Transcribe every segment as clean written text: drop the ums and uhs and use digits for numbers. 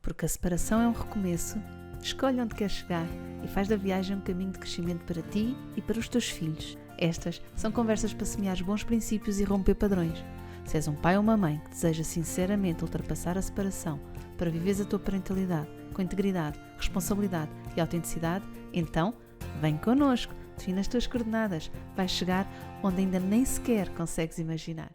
Porque a separação é um recomeço, escolhe onde queres chegar e faz da viagem um caminho de crescimento para ti e para os teus filhos. Estas são conversas para semear bons princípios e romper padrões. Se és um pai ou uma mãe que deseja sinceramente ultrapassar a separação para viveres a tua parentalidade com integridade, responsabilidade e autenticidade, então vem connosco, define as tuas coordenadas, vais chegar onde ainda nem sequer consegues imaginar.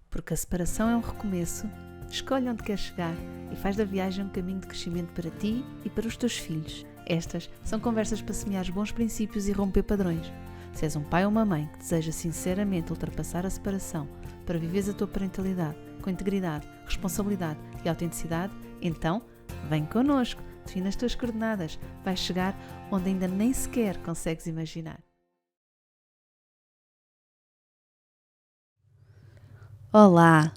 Porque a separação é um recomeço, escolhe onde queres chegar e faz da viagem um caminho de crescimento para ti e para os teus filhos. Estas são conversas para semear bons princípios e romper padrões. Se és um pai ou uma mãe que deseja sinceramente ultrapassar a separação para viveres a tua parentalidade com integridade, responsabilidade e autenticidade, então vem connosco, define as tuas coordenadas, vais chegar onde ainda nem sequer consegues imaginar. Olá!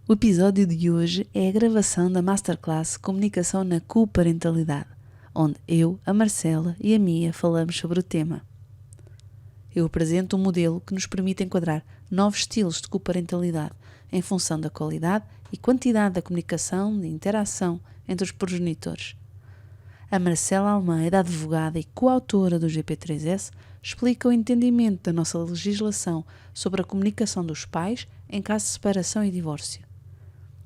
O episódio de hoje é a gravação da Masterclass Comunicação na Coparentalidade, onde eu, a Marcela e a Mia falamos sobre o tema. Eu apresento um modelo que nos permite enquadrar novos estilos de coparentalidade em função da qualidade e quantidade da comunicação e interação entre os progenitores. A Marcela Almeida, advogada e coautora do GP3S, explica o entendimento da nossa legislação sobre a comunicação dos pais em caso de separação e divórcio.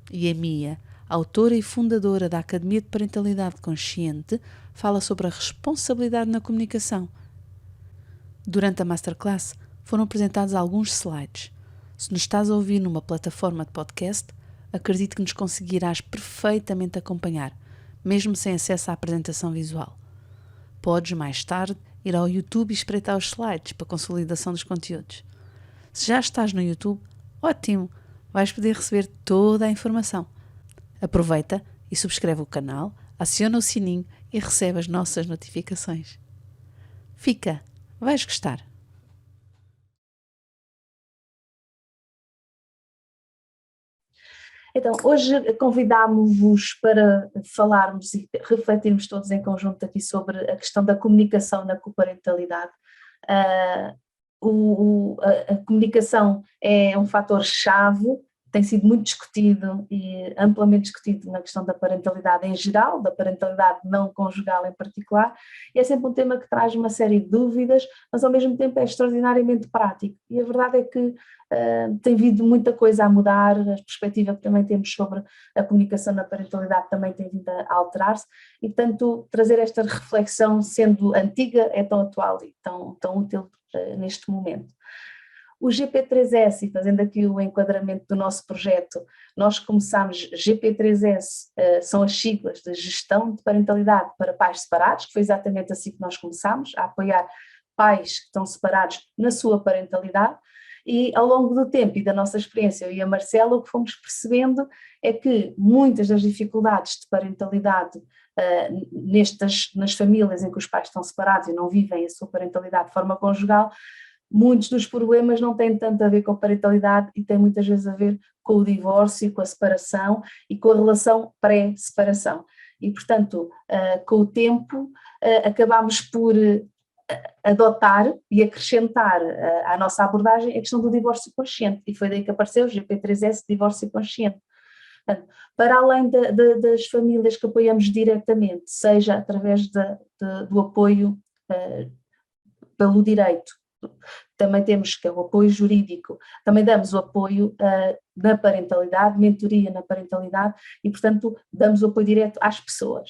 E a Mia, autora e fundadora da Academia de Parentalidade Consciente, fala sobre a responsabilidade na comunicação. Durante a Masterclass foram apresentados alguns slides. Se nos estás a ouvir numa plataforma de podcast, acredito que nos conseguirás perfeitamente acompanhar, mesmo sem acesso à apresentação visual. Podes, mais tarde, ir ao YouTube e espreitar os slides para a consolidação dos conteúdos. Se já estás no YouTube, ótimo! Vais poder receber toda a informação. Aproveita e subscreve o canal, aciona o sininho e recebe as nossas notificações. Fica! Vais gostar! Então, hoje convidámos-vos para falarmos e refletirmos todos em conjunto aqui sobre a questão da comunicação na coparentalidade. A comunicação é um fator-chave, tem sido muito discutido e amplamente discutido na questão da parentalidade em geral, da parentalidade não conjugal em particular, e é sempre um tema que traz uma série de dúvidas, mas ao mesmo tempo é extraordinariamente prático. E a verdade é que tem vindo muita coisa a mudar, a perspectiva que também temos sobre a comunicação na parentalidade também tem vindo a alterar-se, e portanto trazer esta reflexão, sendo antiga, é tão atual e tão útil neste momento. O GP3S, e fazendo aqui o enquadramento do nosso projeto, nós começámos, GP3S são as siglas de Gestão de Parentalidade para Pais Separados, que foi exatamente assim que nós começámos, a apoiar pais que estão separados na sua parentalidade, e ao longo do tempo e da nossa experiência, eu e a Marcela, o que fomos percebendo é que muitas das dificuldades de parentalidade nas famílias em que os pais estão separados e não vivem a sua parentalidade de forma conjugal, muitos dos problemas não têm tanto a ver com a parentalidade e têm muitas vezes a ver com o divórcio, com a separação e com a relação pré-separação. E, portanto, com o tempo, acabámos por adotar e acrescentar à nossa abordagem a questão do divórcio consciente, e foi daí que apareceu o GP3S, divórcio consciente. Portanto, para além das famílias que apoiamos diretamente, seja através do apoio pelo direito, também temos que é o apoio jurídico, também damos o apoio na parentalidade, mentoria na parentalidade e, portanto, damos o apoio direto às pessoas.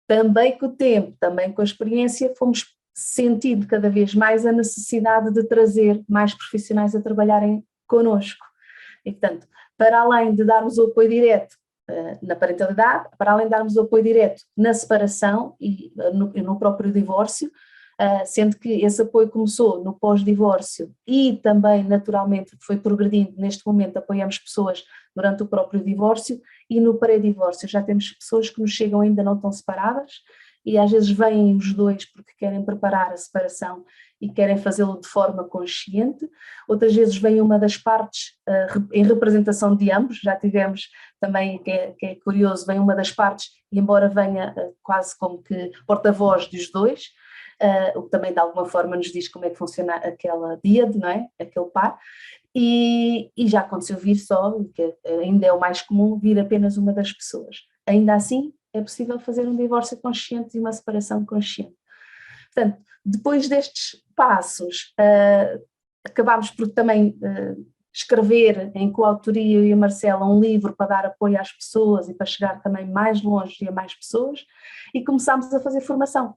Também com o tempo, também com a experiência, fomos sentindo cada vez mais a necessidade de trazer mais profissionais a trabalharem connosco. E, portanto, para além de darmos o apoio direto na parentalidade, para além de darmos o apoio direto na separação e no próprio divórcio, sendo que esse apoio começou no pós-divórcio e também naturalmente foi progredindo, neste momento apoiamos pessoas durante o próprio divórcio e no pré-divórcio já temos pessoas que nos chegam ainda não tão separadas e às vezes vêm os dois porque querem preparar a separação e querem fazê-lo de forma consciente, outras vezes vem uma das partes em representação de ambos, já tivemos também, que é curioso, vem uma das partes e embora venha quase como que porta-voz dos dois, o que também de alguma forma nos diz como é que funciona aquela díade, não é? Aquele par, e já aconteceu vir só, que ainda é o mais comum, vir apenas uma das pessoas. Ainda assim, é possível fazer um divórcio consciente e uma separação consciente. Portanto, depois destes passos, acabámos por também escrever em coautoria, eu e a Marcela, um livro para dar apoio às pessoas e para chegar também mais longe e a mais pessoas, e começámos a fazer formação.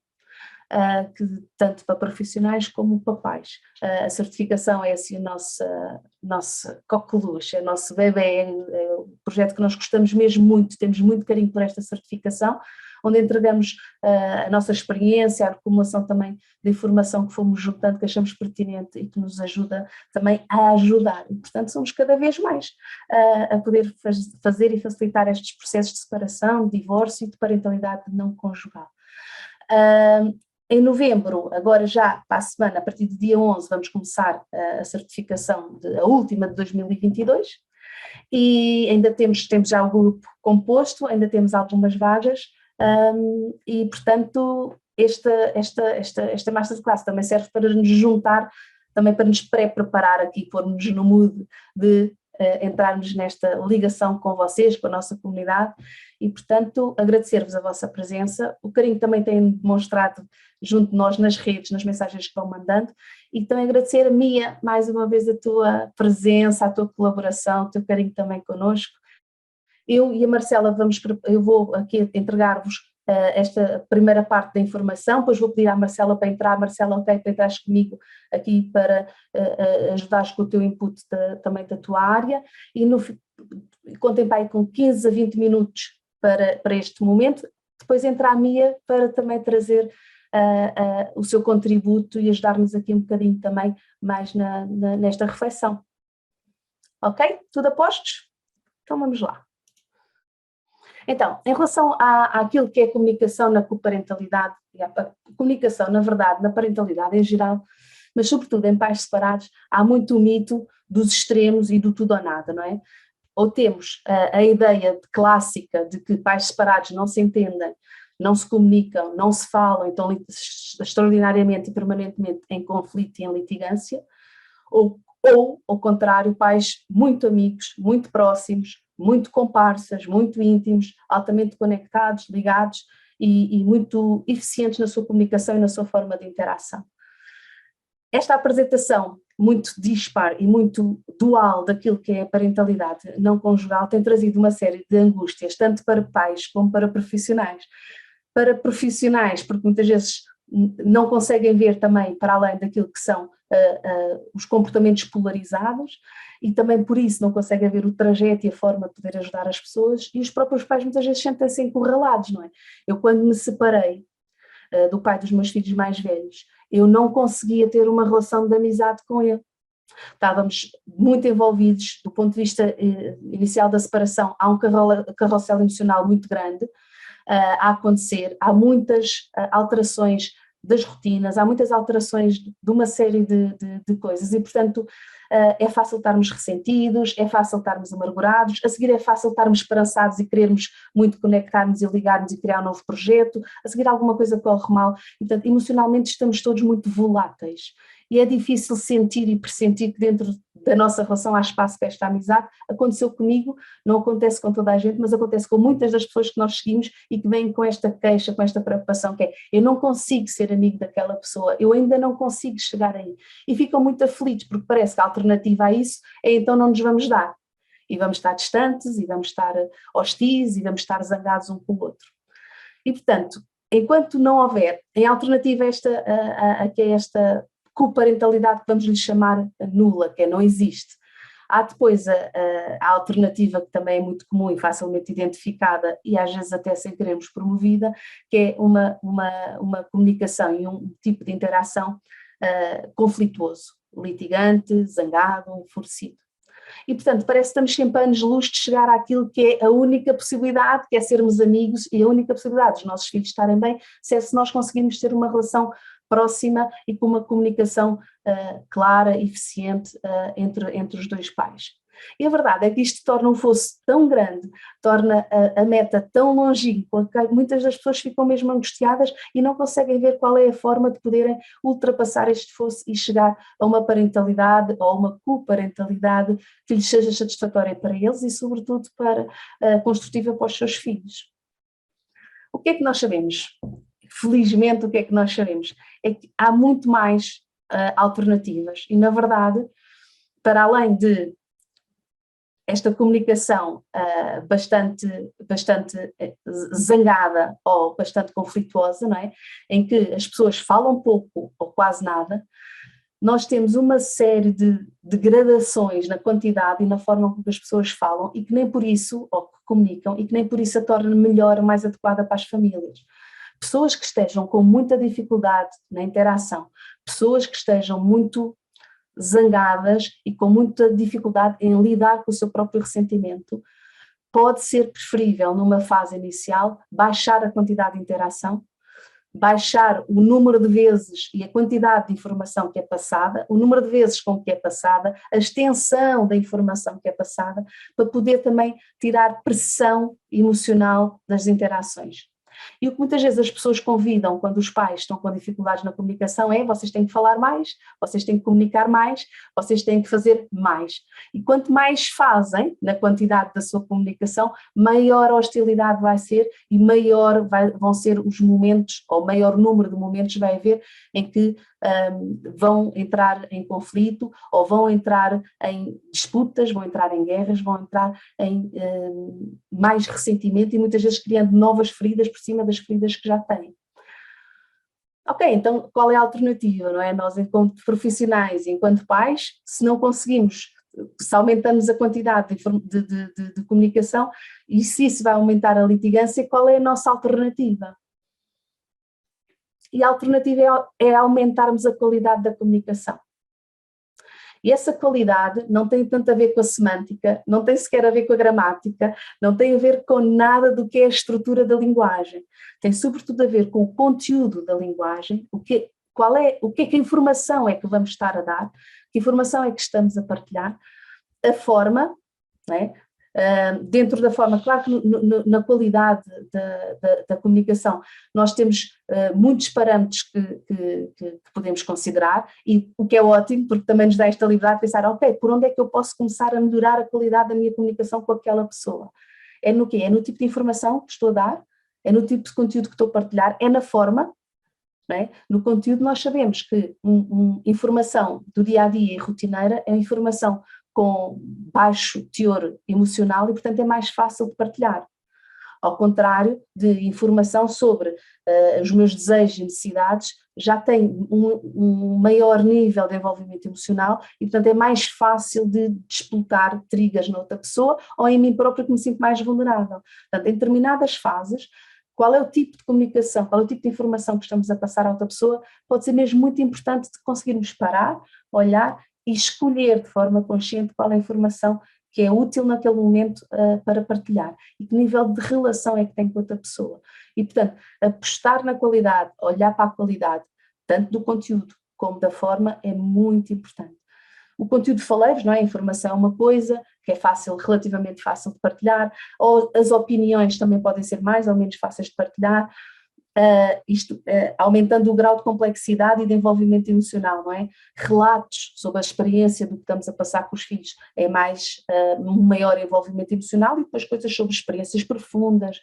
Tanto para profissionais como para pais. A certificação é assim o nosso coqueluche, é o nosso bebê, é o projeto que nós gostamos mesmo muito, temos muito carinho por esta certificação, onde entregamos a nossa experiência, a acumulação também de informação que fomos juntando, que achamos pertinente e que nos ajuda também a ajudar. E, portanto, somos cada vez mais a poder fazer e facilitar estes processos de separação, de divórcio e de parentalidade não conjugal. Em novembro, agora já para a semana, a partir do dia 11, vamos começar a certificação, a última de 2022, e ainda temos já o grupo composto, ainda temos algumas vagas, e portanto esta masterclass também serve para nos juntar, também para nos pré-preparar aqui, pôr-nos no mood de entrarmos nesta ligação com vocês, com a nossa comunidade, e portanto agradecer-vos a vossa presença, o carinho que também têm demonstrado junto de nós nas redes, nas mensagens que vão mandando, e também agradecer a Mia, mais uma vez, a tua presença, a tua colaboração, o teu carinho também connosco. Eu e a Marcela eu vou aqui entregar-vos esta primeira parte da informação, depois vou pedir à Marcela para entrar, Marcela, ok, para entrares comigo aqui para ajudares com o teu input também da tua área, e contem para aí com 15 a 20 minutos para este momento, depois entra a Mia para também trazer o seu contributo e ajudar-nos aqui um bocadinho também mais nesta reflexão. Ok? Tudo a postos? Então vamos lá. Então, em relação àquilo que é a comunicação na coparentalidade, a comunicação, na verdade, na parentalidade em geral, mas sobretudo em pais separados, há muito o mito dos extremos e do tudo ou nada, não é? Ou temos a ideia clássica de que pais separados não se entendem, não se comunicam, não se falam, estão extraordinariamente e permanentemente em conflito e em litigância, ou ao contrário, pais muito amigos, muito próximos, muito comparsas, muito íntimos, altamente conectados, ligados e muito eficientes na sua comunicação e na sua forma de interação. Esta apresentação muito dispar e muito dual daquilo que é a parentalidade não conjugal tem trazido uma série de angústias, tanto para pais como para profissionais. Para profissionais, porque muitas vezes não conseguem ver também para além daquilo que são os comportamentos polarizados e também por isso não conseguem ver o trajeto e a forma de poder ajudar as pessoas, e os próprios pais muitas vezes sentem-se encurralados, não é? Eu quando me separei do pai dos meus filhos mais velhos, eu não conseguia ter uma relação de amizade com ele. Estávamos muito envolvidos do ponto de vista inicial da separação, há um carrossel emocional muito grande a acontecer, há muitas alterações das rotinas, há muitas alterações de uma série de coisas e, portanto, é fácil estarmos ressentidos, é fácil estarmos amargurados, a seguir é fácil estarmos esperançados e querermos muito conectar-nos e ligar-nos e criar um novo projeto, a seguir alguma coisa corre mal, e, portanto, emocionalmente estamos todos muito voláteis. E é difícil sentir e pressentir que dentro da nossa relação há espaço para esta amizade. Aconteceu comigo, não acontece com toda a gente, mas acontece com muitas das pessoas que nós seguimos e que vêm com esta queixa, com esta preocupação, que é, eu não consigo ser amigo daquela pessoa, eu ainda não consigo chegar aí. E ficam muito aflitos, porque parece que a alternativa a isso é então não nos vamos dar. E vamos estar distantes, e vamos estar hostis, e vamos estar zangados um com o outro. E, portanto, enquanto não houver, em alternativa a esta coparentalidade que vamos lhe chamar nula, que é não existe. Há depois a alternativa que também é muito comum e facilmente identificada e às vezes até sem querermos promovida, que é uma comunicação e um tipo de interação conflituoso, litigante, zangado, enfurecido. E, portanto, parece que estamos sempre a anos-luz de chegar àquilo que é a única possibilidade, que é sermos amigos, e a única possibilidade dos nossos filhos estarem bem, se nós conseguirmos ter uma relação próxima e com uma comunicação clara e eficiente entre os dois pais. E a verdade é que isto torna um fosso tão grande, torna a meta tão longínqua, que muitas das pessoas ficam mesmo angustiadas e não conseguem ver qual é a forma de poderem ultrapassar este fosso e chegar a uma parentalidade ou a uma coparentalidade que lhes seja satisfatória para eles e, sobretudo, construtiva para os seus filhos. O que é que nós sabemos? Felizmente, o que é que nós sabemos? É que há muito mais alternativas e, na verdade, para além de esta comunicação bastante zangada ou bastante conflituosa, não é? Em que as pessoas falam pouco ou quase nada, nós temos uma série de gradações na quantidade e na forma como as pessoas falam e que nem por isso, ou que comunicam, e que nem por isso a torna melhor, mais adequada para as famílias. Pessoas que estejam com muita dificuldade na interação, pessoas que estejam muito zangadas e com muita dificuldade em lidar com o seu próprio ressentimento, pode ser preferível numa fase inicial baixar a quantidade de interação, baixar o número de vezes e a quantidade de informação que é passada, o número de vezes com que é passada, a extensão da informação que é passada, para poder também tirar pressão emocional das interações. E o que muitas vezes as pessoas convidam quando os pais estão com dificuldades na comunicação é: vocês têm que falar mais, vocês têm que comunicar mais, vocês têm que fazer mais. E quanto mais fazem na quantidade da sua comunicação, maior a hostilidade vai ser e maior vão ser os momentos, ou maior número de momentos vai haver em que vão entrar em conflito ou vão entrar em disputas, vão entrar em guerras, vão entrar em mais ressentimento e muitas vezes criando novas feridas por cima das feridas que já têm. Ok, então qual é a alternativa, não é? Nós, enquanto profissionais, enquanto pais, se não conseguimos, se aumentamos a quantidade de comunicação e se isso vai aumentar a litigância, qual é a nossa alternativa? E a alternativa é aumentarmos a qualidade da comunicação. E essa qualidade não tem tanto a ver com a semântica, não tem sequer a ver com a gramática, não tem a ver com nada do que é a estrutura da linguagem. Tem sobretudo a ver com o conteúdo da linguagem, o que é que informação é que vamos estar a dar, que informação é que estamos a partilhar, a forma, não é? Dentro da forma, claro que na qualidade da comunicação nós temos muitos parâmetros que podemos considerar, e o que é ótimo, porque também nos dá esta liberdade de pensar: ok, por onde é que eu posso começar a melhorar a qualidade da minha comunicação com aquela pessoa? É no quê? É no tipo de informação que estou a dar? É no tipo de conteúdo que estou a partilhar? É na forma? Não é? No conteúdo nós sabemos que informação do dia-a-dia e rotineira é informação com baixo teor emocional e, portanto, é mais fácil de partilhar. Ao contrário de informação sobre os meus desejos e necessidades, já tem um maior nível de envolvimento emocional e, portanto, é mais fácil de despoltar triggers na outra pessoa ou em mim própria, que me sinto mais vulnerável. Portanto, em determinadas fases, qual é o tipo de comunicação, qual é o tipo de informação que estamos a passar a outra pessoa, pode ser mesmo muito importante de conseguirmos parar, olhar e escolher de forma consciente qual é a informação que é útil naquele momento para partilhar e que nível de relação é que tem com outra pessoa. E, portanto, apostar na qualidade, olhar para a qualidade, tanto do conteúdo como da forma, é muito importante. O conteúdo falei-vos, não é? A informação é uma coisa que é fácil, relativamente fácil de partilhar, ou as opiniões também podem ser mais ou menos fáceis de partilhar, aumentando o grau de complexidade e de envolvimento emocional, não é? Relatos sobre a experiência do que estamos a passar com os filhos é mais um maior envolvimento emocional, e depois coisas sobre experiências profundas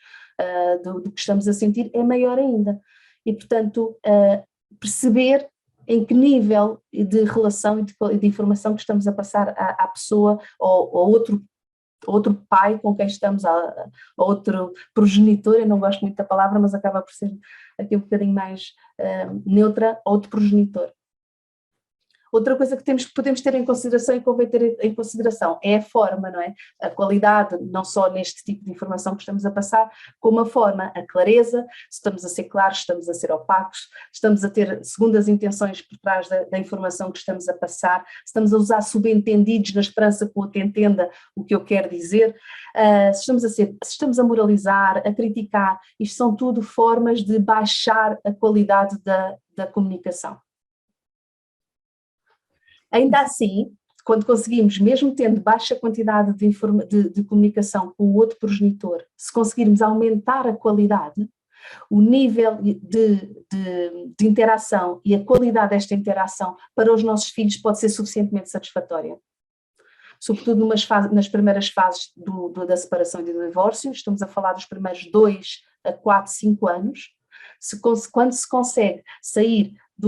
do que estamos a sentir é maior ainda. E, portanto, perceber em que nível de relação e de informação que estamos a passar à pessoa ou outro pai com quem estamos, a outro progenitor, eu não gosto muito da palavra, mas acaba por ser aqui um bocadinho mais neutra, outro progenitor. Outra coisa que podemos ter em consideração e convém ter em consideração é a forma, não é? A qualidade, não só neste tipo de informação que estamos a passar, como a forma, a clareza, se estamos a ser claros, estamos a ser opacos, estamos a ter segundas intenções por trás da informação que estamos a passar, se estamos a usar subentendidos na esperança que o outro entenda o que eu quero dizer, se estamos a moralizar, a criticar, isto são tudo formas de baixar a qualidade da comunicação. Ainda assim, quando conseguimos, mesmo tendo baixa quantidade de comunicação com o outro progenitor, se conseguirmos aumentar a qualidade, o nível de interação e a qualidade desta interação para os nossos filhos pode ser suficientemente satisfatória. Sobretudo nas primeiras fases da separação e do divórcio, estamos a falar dos primeiros 2 a 4, 5 anos, quando se consegue sair de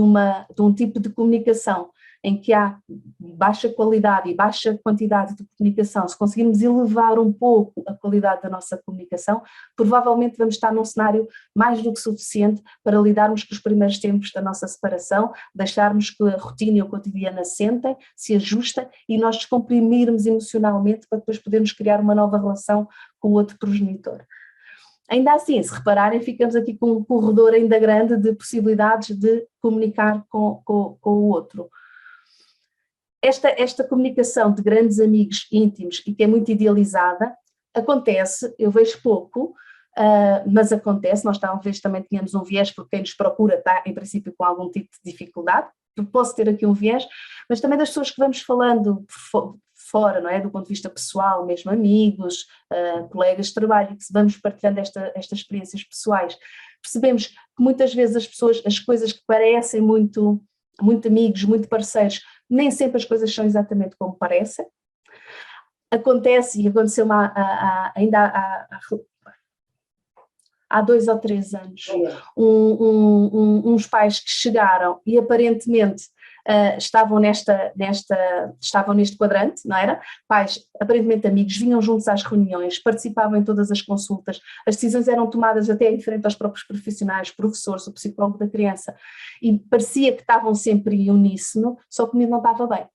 um tipo de comunicação em que há baixa qualidade e baixa quantidade de comunicação, se conseguirmos elevar um pouco a qualidade da nossa comunicação, provavelmente vamos estar num cenário mais do que suficiente para lidarmos com os primeiros tempos da nossa separação, deixarmos que a rotina e o cotidiano assentem, se ajustem e nós descomprimirmos emocionalmente para depois podermos criar uma nova relação com o outro progenitor. Ainda assim, se repararem, ficamos aqui com um corredor ainda grande de possibilidades de comunicar com o outro. Esta comunicação de grandes amigos íntimos e que é muito idealizada, acontece, eu vejo pouco, mas acontece, nós talvez também tenhamos um viés porque quem nos procura está em princípio com algum tipo de dificuldade, posso ter aqui um viés, mas também das pessoas que vamos falando fora, não é? Do ponto de vista pessoal, mesmo amigos, colegas de trabalho, que vamos partilhando estas experiências pessoais, percebemos que muitas vezes as coisas que parecem muito amigos, muito parceiros, nem sempre as coisas são exatamente como parecem. Acontece, e aconteceu ainda há 2 ou 3 anos, uns pais que chegaram e aparentemente estavam neste quadrante, não era? Pais aparentemente amigos, vinham juntos às reuniões, participavam em todas as consultas, as decisões eram tomadas até em frente aos próprios profissionais, professores, o psicólogo da criança, e parecia que estavam sempre em uníssono, só que comigo não estava bem.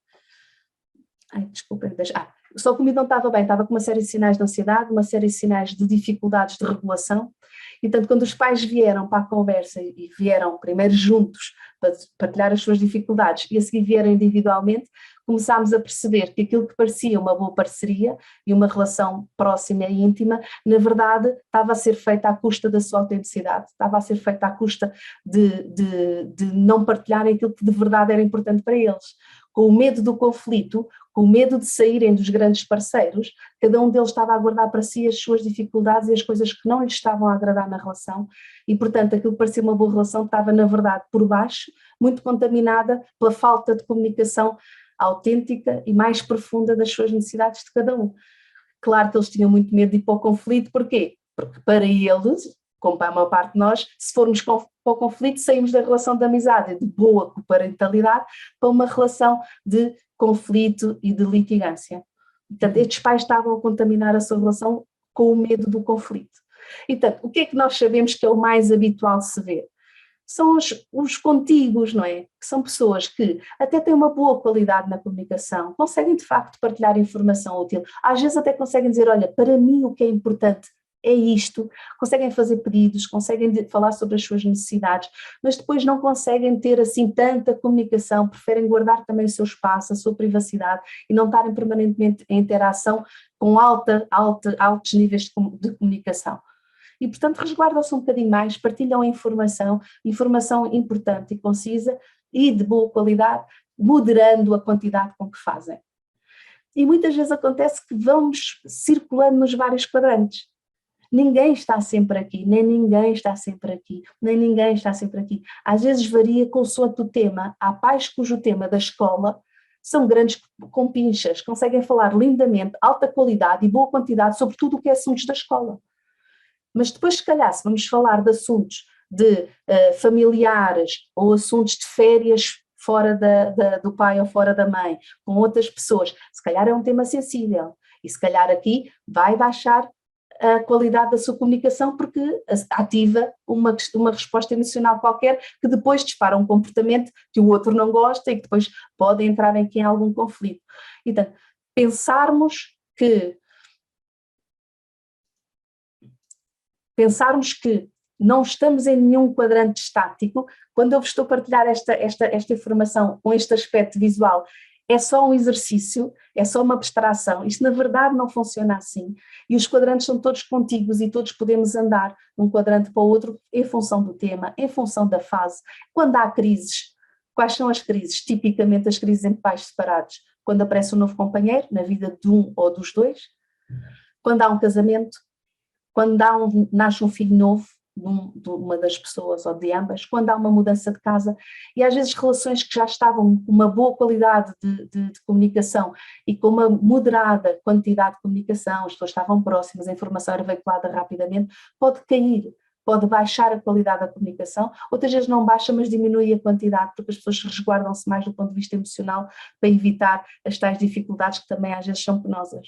Só comigo não estava bem, estava com uma série de sinais de ansiedade, uma série de sinais de dificuldades de regulação, e portanto quando os pais vieram para a conversa e vieram primeiro juntos para partilhar as suas dificuldades e a seguir vieram individualmente, começámos a perceber que aquilo que parecia uma boa parceria e uma relação próxima e íntima, na verdade estava a ser feita à custa da sua autenticidade, estava a ser feita à custa de não partilharem aquilo que de verdade era importante para eles. Com o medo do conflito, com o medo de saírem dos grandes parceiros, cada um deles estava a guardar para si as suas dificuldades e as coisas que não lhes estavam a agradar na relação e, portanto, aquilo que parecia uma boa relação estava, na verdade, por baixo, muito contaminada pela falta de comunicação autêntica e mais profunda das suas necessidades de cada um. Claro que eles tinham muito medo de ir para o conflito, porquê? Porque para eles, como para a maior parte de nós, se formos para o conflito, saímos da relação de amizade, de boa coparentalidade, para uma relação de conflito e de litigância. Portanto, estes pais estavam a contaminar a sua relação com o medo do conflito. E, portanto, o que é que nós sabemos que é o mais habitual de se ver? São os contíguos, não é? Que são pessoas que até têm uma boa qualidade na comunicação, conseguem de facto partilhar informação útil, às vezes até conseguem dizer, olha, para mim o que é importante é isto, conseguem fazer pedidos, conseguem falar sobre as suas necessidades, mas depois não conseguem ter assim tanta comunicação, preferem guardar também o seu espaço, a sua privacidade e não estarem permanentemente em interação com altos níveis de comunicação. E, portanto, resguardam-se um bocadinho mais, partilham informação importante e concisa e de boa qualidade, moderando a quantidade com que fazem. E muitas vezes acontece que vamos circulando nos vários quadrantes. Ninguém está sempre aqui, nem ninguém está sempre aqui, nem ninguém está sempre aqui. Às vezes varia consoante o tema. Há pais cujo tema da escola são grandes compinchas, conseguem falar lindamente, alta qualidade e boa quantidade sobre tudo o que é assuntos da escola. Mas depois, se calhar, se vamos falar de assuntos de familiares ou assuntos de férias fora do pai ou fora da mãe, com outras pessoas, se calhar é um tema sensível e se calhar aqui vai baixar a qualidade da sua comunicação, porque ativa uma resposta emocional qualquer que depois dispara um comportamento que o outro não gosta e que depois pode entrar aqui em algum conflito. Então, pensarmos que não estamos em nenhum quadrante estático. Quando eu vos estou a partilhar esta informação com este aspecto visual, é só um exercício, é só uma abstração. Isto na verdade não funciona assim. E os quadrantes são todos contíguos e todos podemos andar de um quadrante para o outro em função do tema, em função da fase. Quando há crises, quais são as crises? Tipicamente as crises em pais separados. Quando aparece um novo companheiro na vida de um ou dos dois. Quando há um casamento. Quando nasce um filho novo de uma das pessoas ou de ambas, quando há uma mudança de casa, e às vezes relações que já estavam com uma boa qualidade de comunicação e com uma moderada quantidade de comunicação, as pessoas estavam próximas, a informação era veiculada rapidamente, pode cair, pode baixar a qualidade da comunicação, outras vezes não baixa, mas diminui a quantidade, porque as pessoas resguardam-se mais do ponto de vista emocional para evitar as tais dificuldades que também às vezes são penosas.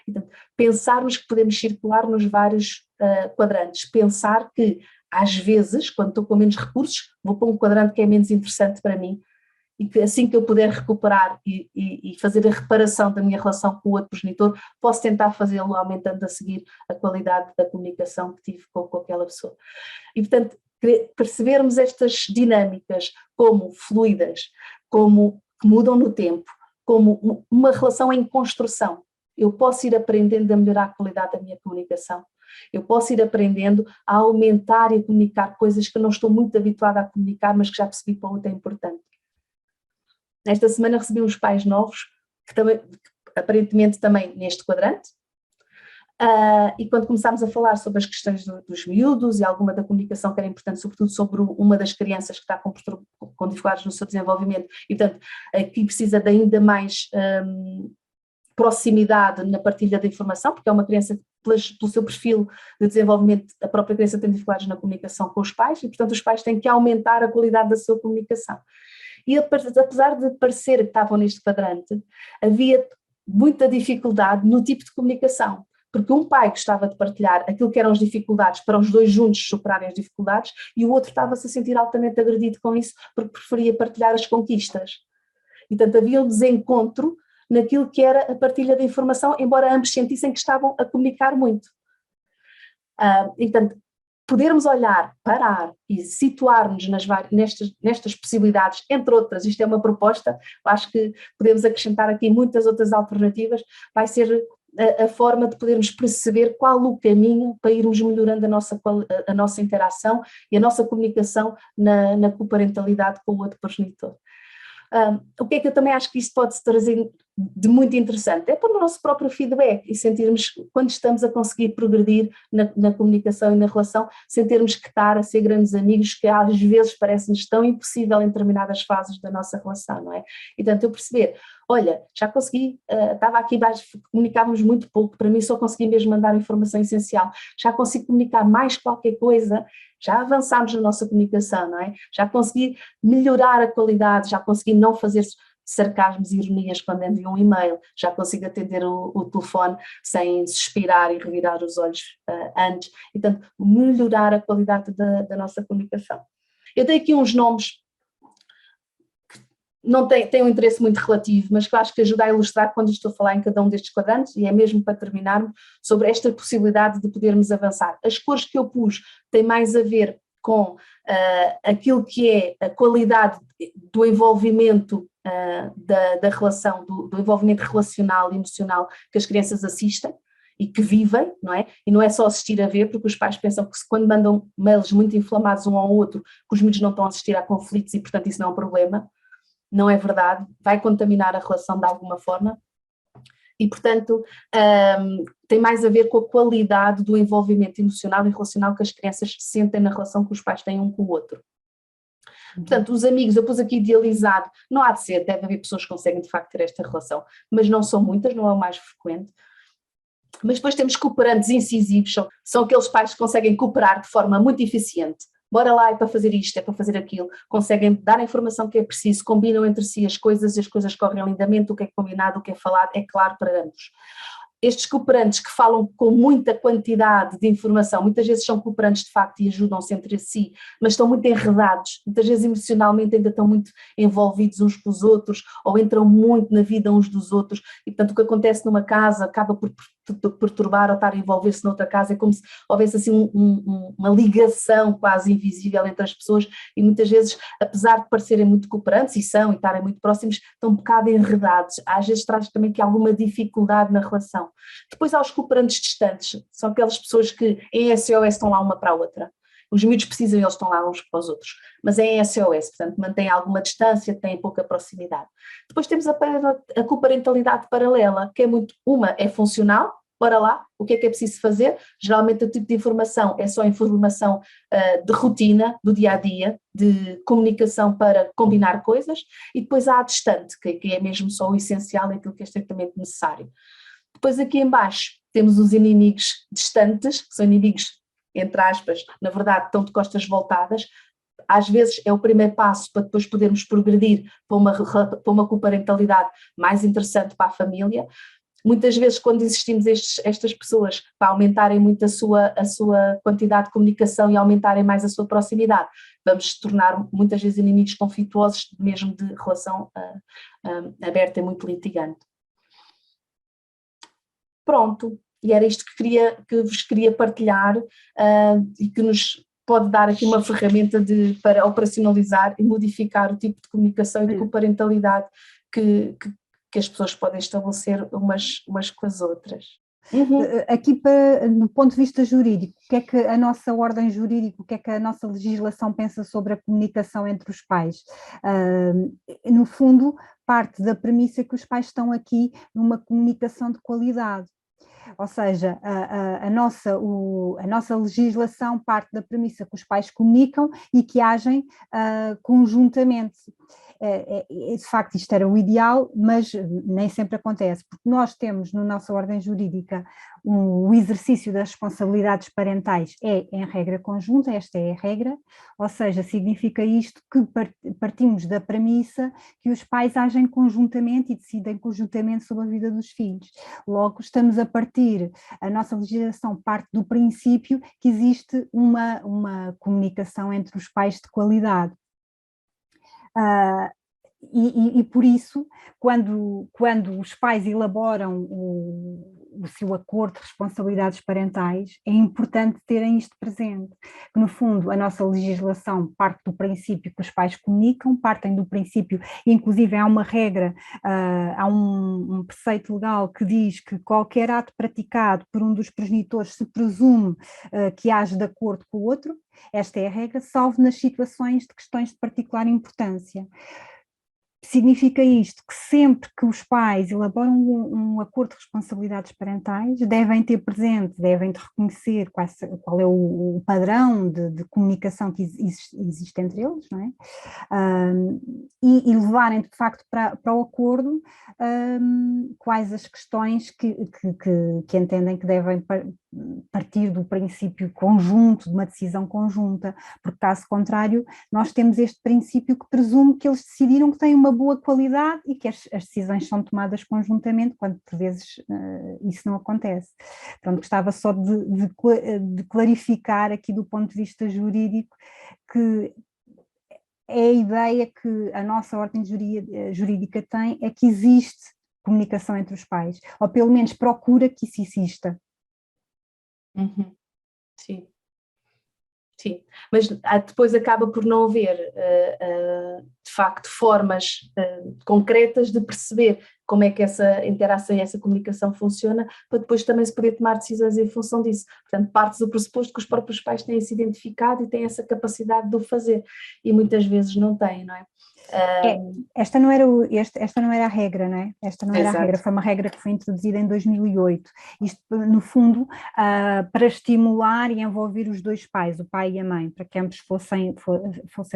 Então, pensarmos que podemos circular nos vários quadrantes, pensar que às vezes, quando estou com menos recursos, vou para um quadrante que é menos interessante para mim e que assim que eu puder recuperar e fazer a reparação da minha relação com o outro progenitor, posso tentar fazê-lo aumentando a seguir a qualidade da comunicação que tive com aquela pessoa. E portanto, percebermos estas dinâmicas como fluidas, como que mudam no tempo, como uma relação em construção. Eu posso ir aprendendo a melhorar a qualidade da minha comunicação. Eu posso ir aprendendo a aumentar e a comunicar coisas que eu não estou muito habituada a comunicar, mas que já percebi que para o outro é importante. Esta semana recebi uns pais novos, que aparentemente também neste quadrante, e quando começámos a falar sobre as questões dos miúdos e alguma da comunicação que era importante, sobretudo sobre uma das crianças que está com dificuldades no seu desenvolvimento, e portanto aqui precisa de ainda mais proximidade na partilha da informação, porque é uma criança pelo seu perfil de desenvolvimento, a própria criança tem dificuldades na comunicação com os pais e, portanto, os pais têm que aumentar a qualidade da sua comunicação. E apesar de parecer que estavam neste quadrante, havia muita dificuldade no tipo de comunicação, porque um pai gostava de partilhar aquilo que eram as dificuldades para os dois juntos superarem as dificuldades e o outro estava-se a sentir altamente agredido com isso porque preferia partilhar as conquistas. E, portanto, havia um desencontro naquilo que era a partilha da informação, embora ambos sentissem que estavam a comunicar muito. Portanto, podermos olhar, parar e situar-nos nestas possibilidades, entre outras, isto é uma proposta, acho que podemos acrescentar aqui muitas outras alternativas, vai ser a forma de podermos perceber qual o caminho para irmos melhorando a nossa interação e a nossa comunicação na coparentalidade com o outro progenitor. O que é que eu também acho que isso pode se trazer de muito interessante? É para o nosso próprio feedback e sentirmos, quando estamos a conseguir progredir na comunicação e na relação, sentirmos que estar a ser grandes amigos, que às vezes parece-nos tão impossível em determinadas fases da nossa relação, não é? E portanto eu perceber, olha, já consegui, estava aqui baixo, comunicávamos muito pouco, para mim só consegui mesmo mandar informação essencial, já consigo comunicar mais qualquer coisa, já avançámos na nossa comunicação, não é? Já consegui melhorar a qualidade, já consegui não fazer sarcasmos e ironias quando envio um e-mail, já consigo atender o telefone sem suspirar e revirar os olhos antes, e portanto melhorar a qualidade da nossa comunicação. Eu dei aqui uns nomes que não têm um interesse muito relativo, mas que eu acho que ajuda a ilustrar quando estou a falar em cada um destes quadrantes, e é mesmo para terminarmos sobre esta possibilidade de podermos avançar. As cores que eu pus têm mais a ver com aquilo que é a qualidade do envolvimento da relação, do envolvimento relacional e emocional que as crianças assistem e que vivem, não é? E não é só assistir a ver, porque os pais pensam que quando mandam mails muito inflamados um ao outro, que os miúdos não estão a assistir a conflitos e portanto isso não é um problema. Não é verdade, vai contaminar a relação de alguma forma. E, portanto, tem mais a ver com a qualidade do envolvimento emocional e relacional que as crianças sentem na relação que os pais têm um com o outro. Portanto, os amigos, eu pus aqui idealizado, não há de ser, deve haver pessoas que conseguem de facto ter esta relação, mas não são muitas, não é o mais frequente. Mas depois temos cooperantes incisivos, são aqueles pais que conseguem cooperar de forma muito eficiente. Bora lá, é para fazer isto, é para fazer aquilo, conseguem dar a informação que é preciso, combinam entre si as coisas e as coisas correm lindamente, o que é combinado, o que é falado, é claro para ambos. estes cooperantes que falam com muita quantidade de informação, muitas vezes são cooperantes de facto e ajudam-se entre si, mas estão muito enredados, muitas vezes emocionalmente ainda estão muito envolvidos uns com os outros, ou entram muito na vida uns dos outros, e portanto o que acontece numa casa acaba por perturbar ou estar a envolver-se noutra casa, é como se houvesse assim uma ligação quase invisível entre as pessoas, e muitas vezes, apesar de parecerem muito cooperantes, e são, e estarem muito próximos, estão um bocado enredados, às vezes traz também aqui alguma dificuldade na relação. Depois há os cooperantes distantes, são aquelas pessoas que em SOS estão lá uma para a outra, os miúdos precisam e eles estão lá uns para os outros, mas é em SOS, portanto mantém alguma distância, tem pouca proximidade. Depois temos a coparentalidade paralela, que é é funcional, bora lá, o que é preciso fazer? Geralmente o tipo de informação é só informação de rotina, do dia a dia, de comunicação para combinar coisas, e depois há a distante, que é mesmo só o essencial e aquilo que é estritamente necessário. Depois aqui em baixo temos os inimigos distantes, que são inimigos, entre aspas, na verdade estão de costas voltadas, às vezes é o primeiro passo para depois podermos progredir para uma coparentalidade mais interessante para a família. Muitas vezes quando existimos estas pessoas para aumentarem muito a sua quantidade de comunicação e aumentarem mais a sua proximidade, vamos tornar muitas vezes inimigos conflituosos, mesmo de relação aberta e muito litigante. Pronto, e era isto que vos queria partilhar e que nos pode dar aqui uma ferramenta para operacionalizar e modificar o tipo de comunicação e de coparentalidade que as pessoas podem estabelecer umas com as outras. Aqui, do ponto de vista jurídico, o que é que a nossa ordem jurídica, o que é que a nossa legislação pensa sobre a comunicação entre os pais? No fundo, parte da premissa que os pais estão aqui numa comunicação de qualidade. Ou seja, a nossa legislação parte da premissa que os pais comunicam e que agem conjuntamente. De facto, isto era o ideal, mas nem sempre acontece, porque nós temos na nossa ordem jurídica o exercício das responsabilidades parentais é em regra conjunta, esta é a regra, ou seja, significa isto que partimos da premissa que os pais agem conjuntamente e decidem conjuntamente sobre a vida dos filhos. Logo, estamos a nossa legislação parte do princípio que existe uma comunicação entre os pais de qualidade. E por isso, quando os pais elaboram o seu acordo de responsabilidades parentais, é importante terem isto presente, que no fundo a nossa legislação parte do princípio que os pais comunicam, partem do princípio, inclusive há uma regra, há um preceito legal que diz que qualquer ato praticado por um dos progenitores se presume que age de acordo com o outro, esta é a regra, salvo nas situações de questões de particular importância. Significa isto que sempre que os pais elaboram um acordo de responsabilidades parentais, devem ter presente, devem reconhecer qual é o padrão de comunicação que existe entre eles, não é? E levarem de facto para o acordo quais as questões que entendem que devem partir do princípio conjunto, de uma decisão conjunta, porque caso contrário nós temos este princípio que presume que eles decidiram que têm uma boa qualidade e que as decisões são tomadas conjuntamente, quando por vezes isso não acontece. Pronto, gostava só de clarificar aqui do ponto de vista jurídico que é a ideia que a nossa ordem jurídica tem, é que existe comunicação entre os pais, ou pelo menos procura que isso exista. Sim. Sim, mas depois acaba por não haver, de facto, formas concretas de perceber como é que essa interação e essa comunicação funciona, para depois também se poder tomar decisões em função disso. Portanto, parte do pressuposto que os próprios pais têm se identificado e têm essa capacidade de o fazer, e muitas vezes não têm, não é? Esta não era a regra, não é? Esta não era a regra, foi uma regra que foi introduzida em 2008. Isto, no fundo, para estimular e envolver os dois pais, o pai e a mãe, para que ambos fossem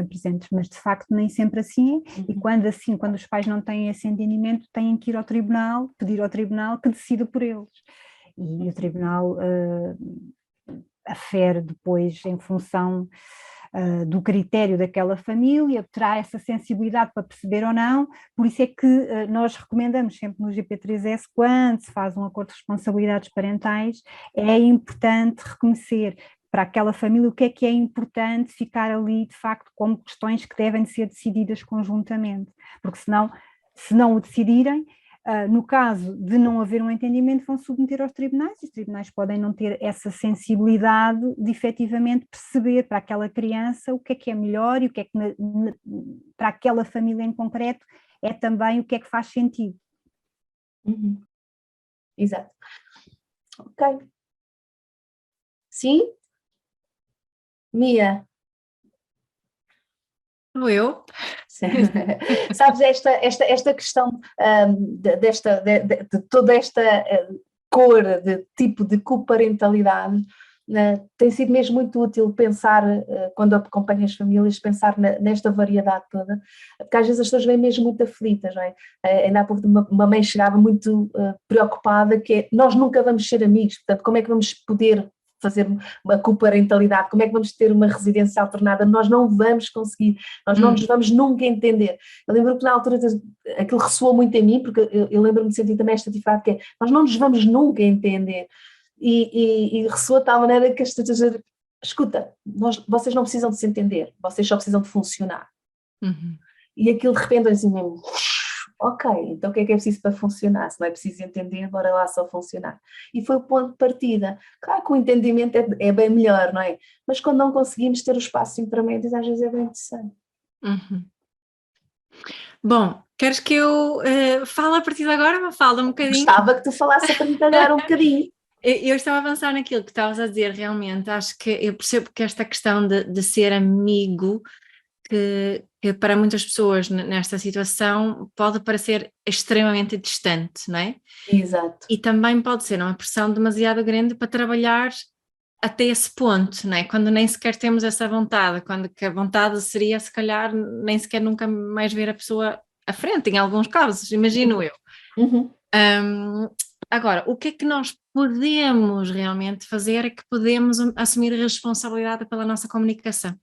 presentes, mas de facto nem sempre assim é, e quando os pais não têm esse entendimento, têm que ir ao tribunal, pedir ao tribunal que decida por eles. E o tribunal afere depois em função do critério daquela família, terá essa sensibilidade para perceber ou não. Por isso é que nós recomendamos sempre no GP3S, quando se faz um acordo de responsabilidades parentais, é importante reconhecer para aquela família o que é importante ficar ali, de facto, como questões que devem ser decididas conjuntamente, porque senão, se não o decidirem, no caso de não haver um entendimento, vão submeter aos tribunais, e os tribunais podem não ter essa sensibilidade de efetivamente perceber para aquela criança o que é melhor e o que é que para aquela família em concreto é também o que é que faz sentido. Uhum. Exato. Ok. Sim? Mia? Sou eu? Sabes, esta questão de toda esta cor de tipo de coparentalidade tem sido mesmo muito útil pensar, quando acompanho as famílias, pensar nesta variedade toda, porque às vezes as pessoas vêm mesmo muito aflitas, não é? Ainda há pouco uma mãe chegava muito preocupada, que é, nós nunca vamos ser amigos, portanto, como é que vamos poder fazer uma coparentalidade, como é que vamos ter uma residência alternada, nós não vamos conseguir, nós não nos vamos nunca entender. Eu lembro que na altura aquilo ressoou muito em mim, porque eu lembro-me de sentir também esta dificuldade, que é, nós não nos vamos nunca entender, e ressoa de tal maneira que esta dizer, escuta, vocês não precisam de se entender, vocês só precisam de funcionar. Uhum. E aquilo de repente assim mesmo, ok, então o que é preciso para funcionar? Se não é preciso entender, bora lá só funcionar. E foi o ponto de partida. Claro que o entendimento é bem melhor, não é? Mas quando não conseguimos ter os espaços intermédios, às vezes é bem interessante. Uhum. Bom, queres que eu fale a partir de agora, Mafalda, um bocadinho? Gostava que tu falasse a partir de agora um bocadinho. Eu estava a avançar naquilo que estavas a dizer, realmente. Acho que eu percebo que esta questão de ser amigo, que para muitas pessoas nesta situação pode parecer extremamente distante, não é? Exato. E também pode ser uma pressão demasiado grande para trabalhar até esse ponto, não é? Quando nem sequer temos essa vontade, quando que a vontade seria, se calhar, nem sequer nunca mais ver a pessoa à frente, em alguns casos, imagino eu. Uhum. Agora, o que é que nós podemos realmente fazer é que podemos assumir responsabilidade pela nossa comunicação.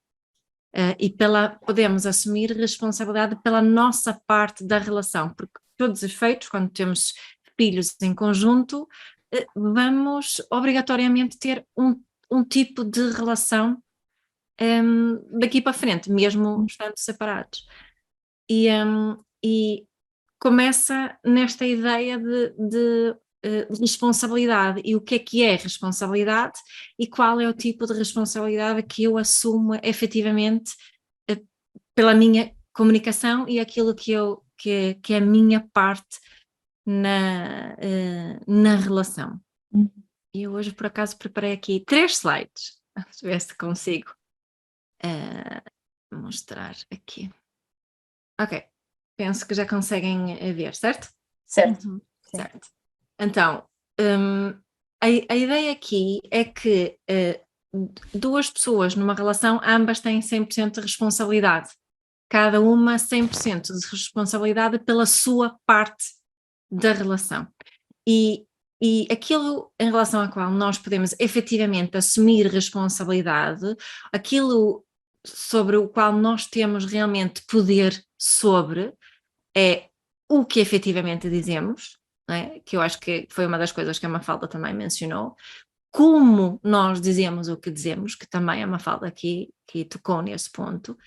E podemos assumir responsabilidade pela nossa parte da relação, porque todos os efeitos, quando temos filhos em conjunto, vamos obrigatoriamente ter um tipo de relação daqui para frente, mesmo estando separados. E começa nesta ideia de responsabilidade, e o que é responsabilidade e qual é o tipo de responsabilidade que eu assumo efetivamente pela minha comunicação e aquilo que é a minha parte na relação. E eu hoje por acaso preparei aqui 3 slides, vamos ver se consigo mostrar aqui. Ok, penso que já conseguem ver, certo? Certo. Uhum. Certo. Então, a ideia aqui é que duas pessoas numa relação, ambas têm 100% de responsabilidade. Cada uma 100% de responsabilidade pela sua parte da relação. E aquilo em relação ao qual nós podemos efetivamente assumir responsabilidade, aquilo sobre o qual nós temos realmente poder sobre, é o que efetivamente dizemos, não é? Que eu acho que foi uma das coisas que a Mafalda também mencionou, como nós dizemos o que dizemos, que também a Mafalda aqui tocou nesse ponto.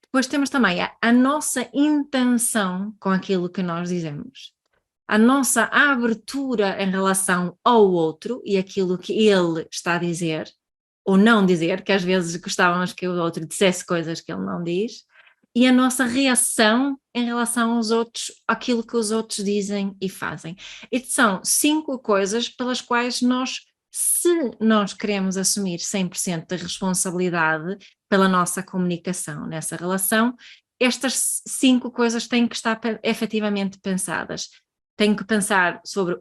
Depois temos também a nossa intenção com aquilo que nós dizemos, a nossa abertura em relação ao outro e aquilo que ele está a dizer, ou não dizer, que às vezes gostávamos que o outro dissesse coisas que ele não diz, e a nossa reação em relação aos outros, aquilo que os outros dizem e fazem. E são 5 coisas pelas quais nós, se nós queremos assumir 100% da responsabilidade pela nossa comunicação nessa relação, estas 5 coisas têm que estar efetivamente pensadas. Tenho que pensar sobre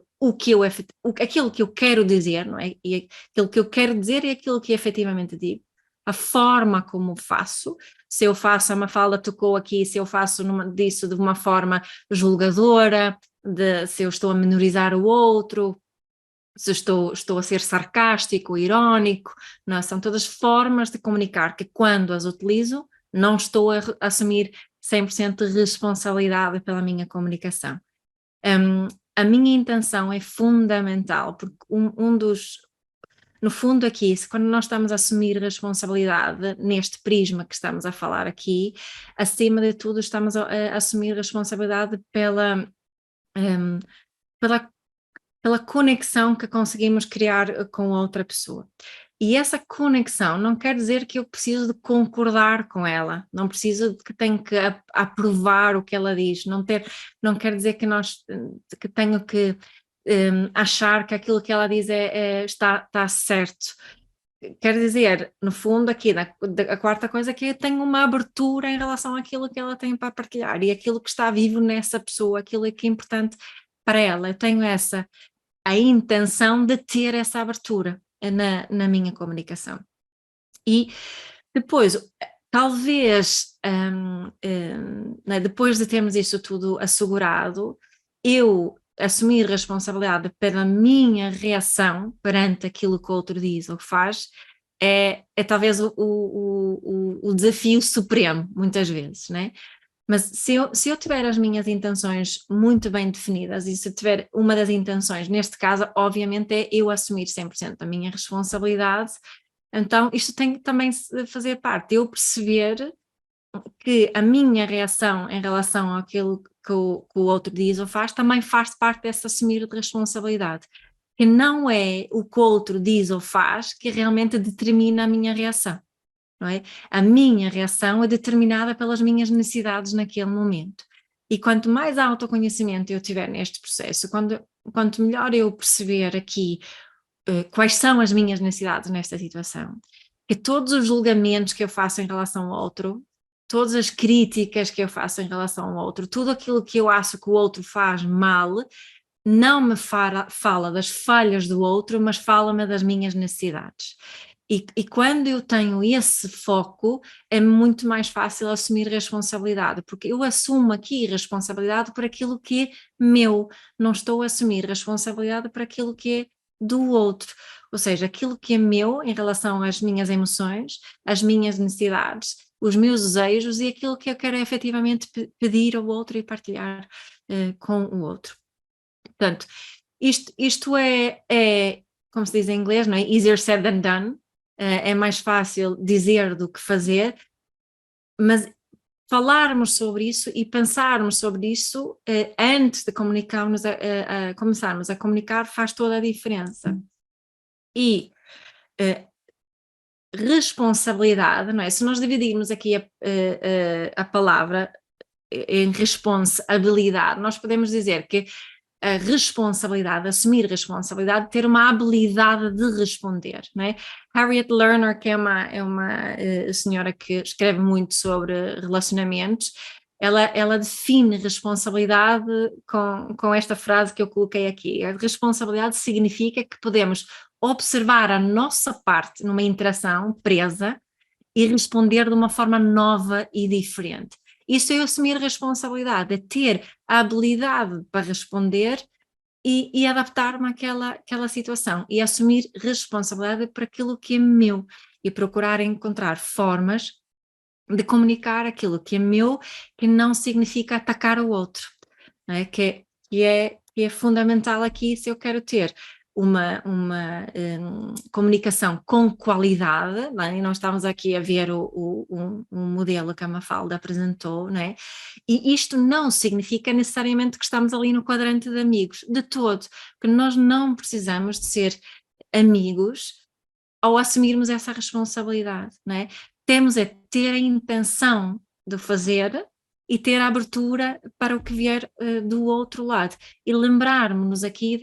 aquilo que eu quero dizer, não é? E aquilo que eu quero dizer e aquilo que efetivamente digo. A forma como faço, se eu faço, a Mafalda tocou aqui, se eu faço disso de uma forma julgadora, se eu estou a menorizar o outro, se estou a ser sarcástico, irónico, não, são todas formas de comunicar que quando as utilizo não estou a assumir 100% de responsabilidade pela minha comunicação. A minha intenção é fundamental, porque no fundo aqui, quando nós estamos a assumir responsabilidade neste prisma que estamos a falar aqui, acima de tudo estamos a assumir responsabilidade pela conexão que conseguimos criar com outra pessoa. E essa conexão não quer dizer que eu preciso de concordar com ela, não preciso que tenho que aprovar o que ela diz, não quer dizer que tenho que achar que aquilo que ela diz está certo. Quer dizer, no fundo aqui, a quarta coisa é que eu tenho uma abertura em relação àquilo que ela tem para partilhar e aquilo que está vivo nessa pessoa, aquilo que é importante para ela. Eu tenho a intenção de ter essa abertura na minha comunicação. E depois, talvez, depois de termos isso tudo assegurado, eu assumir responsabilidade pela minha reação perante aquilo que o outro diz ou faz, é talvez o desafio supremo, muitas vezes, né? Mas se eu tiver as minhas intenções muito bem definidas e se eu tiver uma das intenções, neste caso, obviamente é eu assumir 100% a minha responsabilidade, então isto tem que também fazer parte, eu perceber que a minha reação em relação àquilo que o outro diz ou faz também faz parte dessa assumir de responsabilidade, que não é o que o outro diz ou faz que realmente determina a minha reação. Não é? A minha reação é determinada pelas minhas necessidades naquele momento. E quanto mais autoconhecimento eu tiver neste processo, quanto melhor eu perceber aqui quais são as minhas necessidades nesta situação, que todos os julgamentos que eu faço em relação ao outro, todas as críticas que eu faço em relação ao outro, tudo aquilo que eu acho que o outro faz mal, não me fala das falhas do outro, mas fala-me das minhas necessidades. E quando eu tenho esse foco, é muito mais fácil assumir responsabilidade, porque eu assumo aqui responsabilidade por aquilo que é meu, não estou a assumir responsabilidade por aquilo que é do outro, ou seja, aquilo que é meu em relação às minhas emoções, às minhas necessidades, os meus desejos e aquilo que eu quero efetivamente pedir ao outro e partilhar com o outro. Portanto, isto é, como se diz em inglês, não é? Easier said than done. É mais fácil dizer do que fazer, mas falarmos sobre isso e pensarmos sobre isso antes de começarmos a comunicar faz toda a diferença. E responsabilidade, não é? Se nós dividirmos aqui a palavra em responsabilidade, nós podemos dizer que a responsabilidade, assumir responsabilidade, ter uma habilidade de responder, não é? Harriet Lerner, que é uma senhora que escreve muito sobre relacionamentos, ela define responsabilidade com esta frase que eu coloquei aqui. A responsabilidade significa que podemos observar a nossa parte numa interação presa e responder de uma forma nova e diferente. Isso é assumir responsabilidade, é ter a habilidade para responder e adaptar-me àquela situação e assumir responsabilidade por aquilo que é meu e procurar encontrar formas de comunicar aquilo que é meu, que não significa atacar o outro, não é? Que é fundamental aqui se eu quero ter uma comunicação com qualidade, não é? E nós estamos aqui a ver um modelo que a Mafalda apresentou, não é? E isto não significa necessariamente que estamos ali no quadrante de amigos, de todo, porque nós não precisamos de ser amigos ao assumirmos essa responsabilidade, não é? Temos é ter a intenção de fazer e ter a abertura para o que vier do outro lado e lembrarmos-nos aqui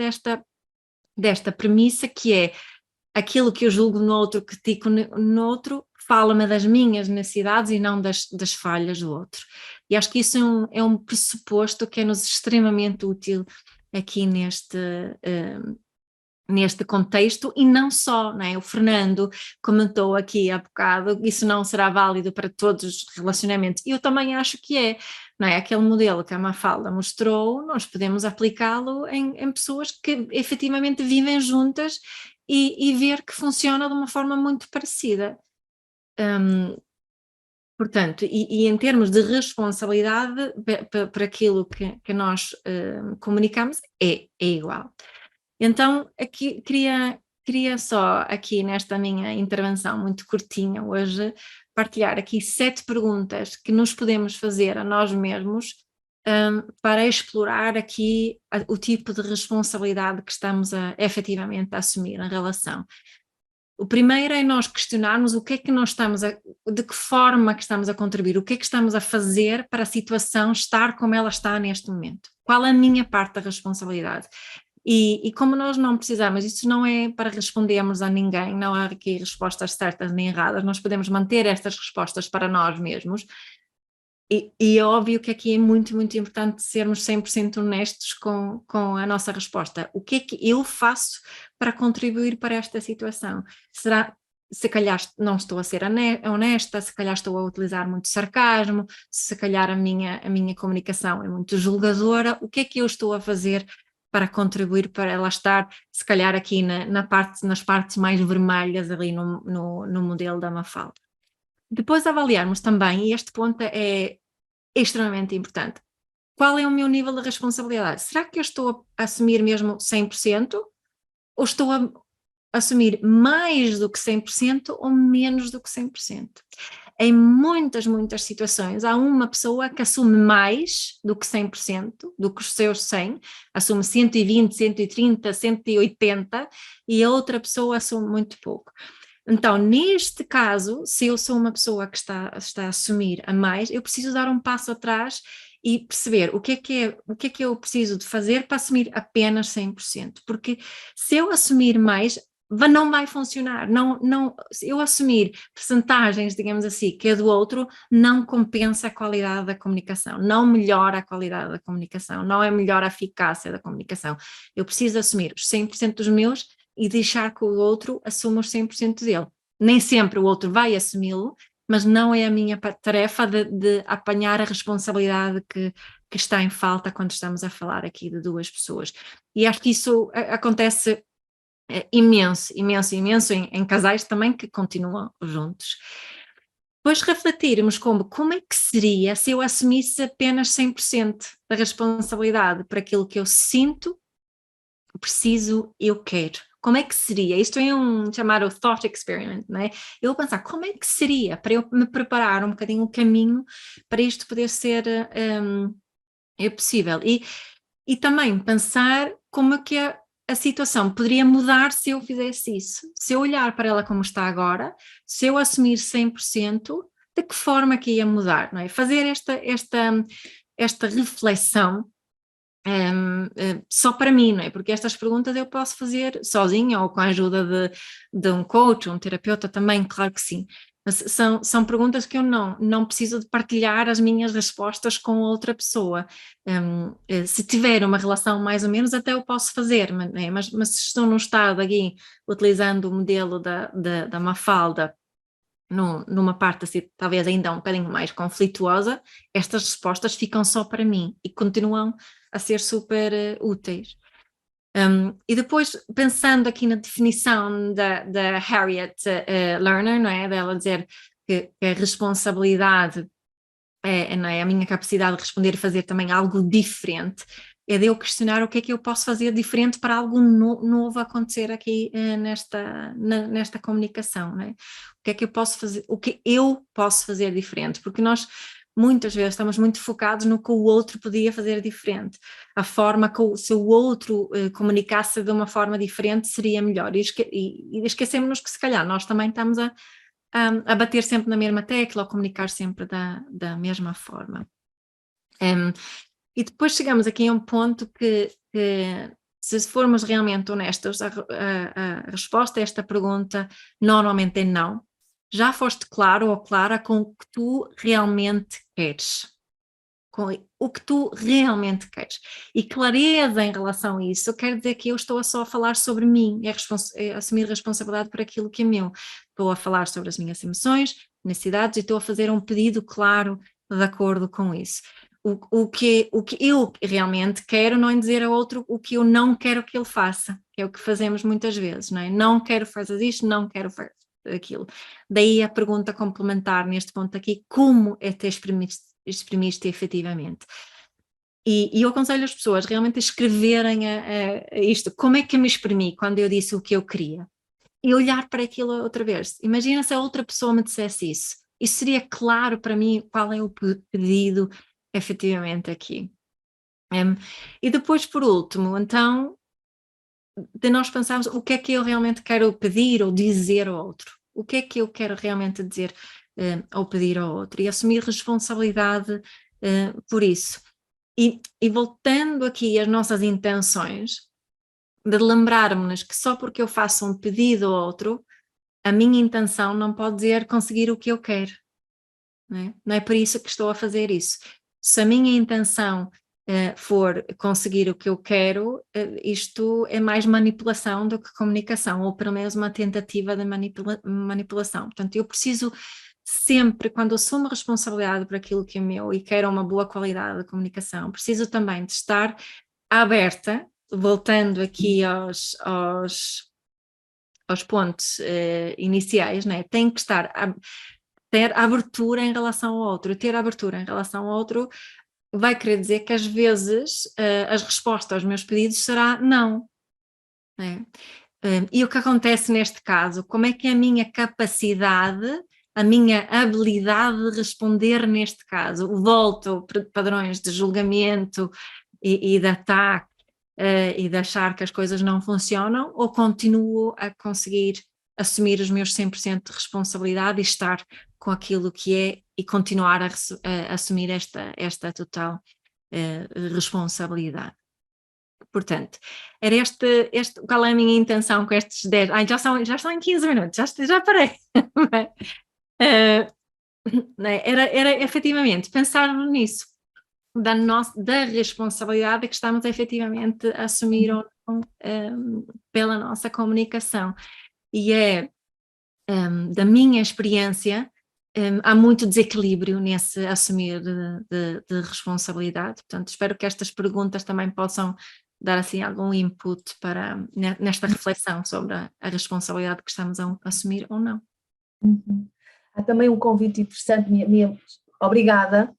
desta premissa que é aquilo que eu julgo no outro, critico no outro, fala-me das minhas necessidades e não das falhas do outro. E acho que isso é um pressuposto que é-nos extremamente útil aqui neste contexto e não só, não é? O Fernando comentou aqui há bocado, isso não será válido para todos os relacionamentos, e eu também acho que é, não é? Aquele modelo que a Mafalda mostrou, nós podemos aplicá-lo em pessoas que efetivamente vivem juntas e ver que funciona de uma forma muito parecida. Portanto, e em termos de responsabilidade para aquilo que nós comunicamos, é igual. Então, aqui queria só aqui nesta minha intervenção muito curtinha hoje, partilhar aqui 7 perguntas que nos podemos fazer a nós mesmos para explorar aqui o tipo de responsabilidade que estamos efetivamente a assumir em relação. O primeiro é nós questionarmos o que é que nós de que forma que estamos a contribuir, o que é que estamos a fazer para a situação estar como ela está neste momento. Qual é a minha parte da responsabilidade? E como nós não precisamos, isso não é para respondermos a ninguém, não há aqui respostas certas nem erradas, nós podemos manter estas respostas para nós mesmos. E é óbvio que aqui é muito, muito importante sermos 100% honestos com a nossa resposta. O que é que eu faço para contribuir para esta situação? Se calhar não estou a ser honesta, se calhar estou a utilizar muito sarcasmo, se calhar a minha comunicação é muito julgadora, o que é que eu estou a fazer para contribuir para ela estar, se calhar aqui nas partes mais vermelhas ali no modelo da Mafalda. Depois avaliarmos também, e este ponto é extremamente importante, qual é o meu nível de responsabilidade? Será que eu estou a assumir mesmo 100%? Ou estou a assumir mais do que 100% ou menos do que 100%? Em muitas, muitas situações, há uma pessoa que assume mais do que 100%, do que os seus 100, assume 120, 130, 180, e a outra pessoa assume muito pouco. Então, neste caso, se eu sou uma pessoa que está a assumir a mais, eu preciso dar um passo atrás e perceber o que é que eu preciso de fazer para assumir apenas 100%, porque se eu assumir mais, não vai funcionar, se eu assumir percentagens, digamos assim, que é do outro, não compensa a qualidade da comunicação, não melhora a qualidade da comunicação, não é melhor a eficácia da comunicação. Eu preciso assumir os 100% dos meus e deixar que o outro assuma os 100% dele. Nem sempre o outro vai assumi-lo, mas não é a minha tarefa de apanhar a responsabilidade que está em falta quando estamos a falar aqui de duas pessoas. E acho que isso acontece imenso em casais também que continuam juntos. Depois refletirmos como é que seria se eu assumisse apenas 100% da responsabilidade por aquilo que eu sinto, preciso, eu quero. Como é que seria? Isto é chamado thought experiment, não é? Eu vou pensar, como é que seria para eu me preparar um bocadinho o caminho para isto poder ser possível? E também pensar como é que a situação poderia mudar se eu fizesse isso. Se eu olhar para ela como está agora, se eu assumir 100%, de que forma que ia mudar, não é? Fazer esta reflexão só para mim, não é? Porque estas perguntas eu posso fazer sozinha ou com a ajuda de um coach, um terapeuta também, claro que sim. Mas são perguntas que eu não preciso de partilhar as minhas respostas com outra pessoa. Se tiver uma relação mais ou menos, até eu posso fazer, mas se estou num estado aqui, utilizando o modelo da Mafalda, numa parte assim, talvez ainda um bocadinho mais conflituosa, estas respostas ficam só para mim e continuam a ser super úteis. E depois, pensando aqui na definição da Harriet Lerner, não é? Dela dizer que a responsabilidade não é a minha capacidade de responder e fazer também algo diferente, é de eu questionar o que é que eu posso fazer diferente para algo novo acontecer aqui nesta comunicação, não é? O que é que eu posso fazer, o que eu posso fazer diferente, porque nós muitas vezes estamos muito focados no que o outro podia fazer diferente, a forma que se o outro comunicasse de uma forma diferente seria melhor, e esquecemos-nos que se calhar nós também estamos a bater sempre na mesma tecla ou comunicar sempre da mesma forma. E depois chegamos aqui a um ponto que se formos realmente honestos, a resposta a esta pergunta normalmente é não. Já foste claro ou clara com o que tu realmente queres. Com o que tu realmente queres. E clareza em relação a isso quer dizer que eu estou só a falar sobre mim, é assumir responsabilidade por aquilo que é meu. Estou a falar sobre as minhas emoções, necessidades e estou a fazer um pedido claro de acordo com isso. o que eu realmente quero, não é dizer ao outro o que eu não quero que ele faça, que é o que fazemos muitas vezes, não é? Não quero fazer isto, não quero fazer aquilo. Daí a pergunta complementar neste ponto aqui, como é te exprimiste efetivamente? E eu aconselho as pessoas realmente a escreverem a isto, como é que eu me exprimi quando eu disse o que eu queria? E olhar para aquilo outra vez. Imagina se a outra pessoa me dissesse isso. Isso seria claro para mim qual é o pedido efetivamente aqui. E depois, por último, então, de nós pensarmos o que é que eu realmente quero pedir ou dizer ao outro. O que é que eu quero realmente dizer ou pedir ao outro. E assumir responsabilidade por isso. E voltando aqui às nossas intenções, de lembrarmos que só porque eu faço um pedido ao outro, a minha intenção não pode dizer conseguir o que eu quero. Não é por isso que estou a fazer isso. Se a minha intenção for conseguir o que eu quero, isto é mais manipulação do que comunicação, ou pelo menos uma tentativa de manipulação. Portanto, eu preciso sempre, quando assumo a responsabilidade por aquilo que é meu e quero uma boa qualidade de comunicação, preciso também de estar aberta, voltando aqui aos pontos iniciais, né? Tem que ter abertura em relação ao outro. Ter abertura em relação ao outro vai querer dizer que às vezes as respostas aos meus pedidos será não. Né? E o que acontece neste caso? Como é que a minha capacidade, a minha habilidade de responder neste caso? Volto para padrões de julgamento e de ataque e de achar que as coisas não funcionam, ou continuo a conseguir assumir os meus 100% de responsabilidade e estar com aquilo que é e continuar a assumir esta total responsabilidade. Portanto, era qual é a minha intenção com estes 10? Já estão em 15 minutos, já parei. Era efetivamente pensar nisso, da responsabilidade que estamos efetivamente a assumir ou não, pela nossa comunicação. E da minha experiência, há muito desequilíbrio nesse assumir de responsabilidade. Portanto, espero que estas perguntas também possam dar assim algum input nesta reflexão sobre a responsabilidade que estamos a assumir ou não. Uhum. Há também um convite interessante, obrigada,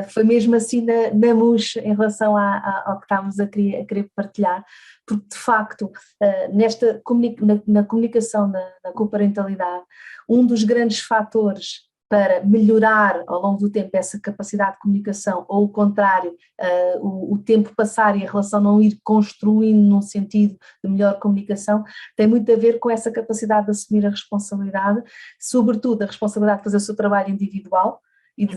foi mesmo assim na mousse em relação ao que estávamos a querer partilhar, porque de facto na comunicação na coparentalidade, um dos grandes fatores para melhorar ao longo do tempo essa capacidade de comunicação, ou o contrário, o tempo passar e a relação não ir construindo num sentido de melhor comunicação, tem muito a ver com essa capacidade de assumir a responsabilidade, sobretudo a responsabilidade de fazer o seu trabalho individual e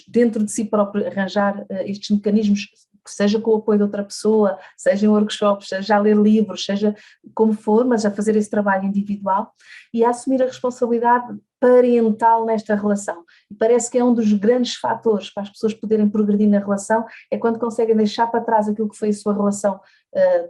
dentro de si próprio arranjar estes mecanismos, seja com o apoio de outra pessoa, seja em workshops, seja a ler livros, seja como for, mas a fazer esse trabalho individual e a assumir a responsabilidade parental nesta relação. E parece que é um dos grandes fatores para as pessoas poderem progredir na relação, é quando conseguem deixar para trás aquilo que foi a sua relação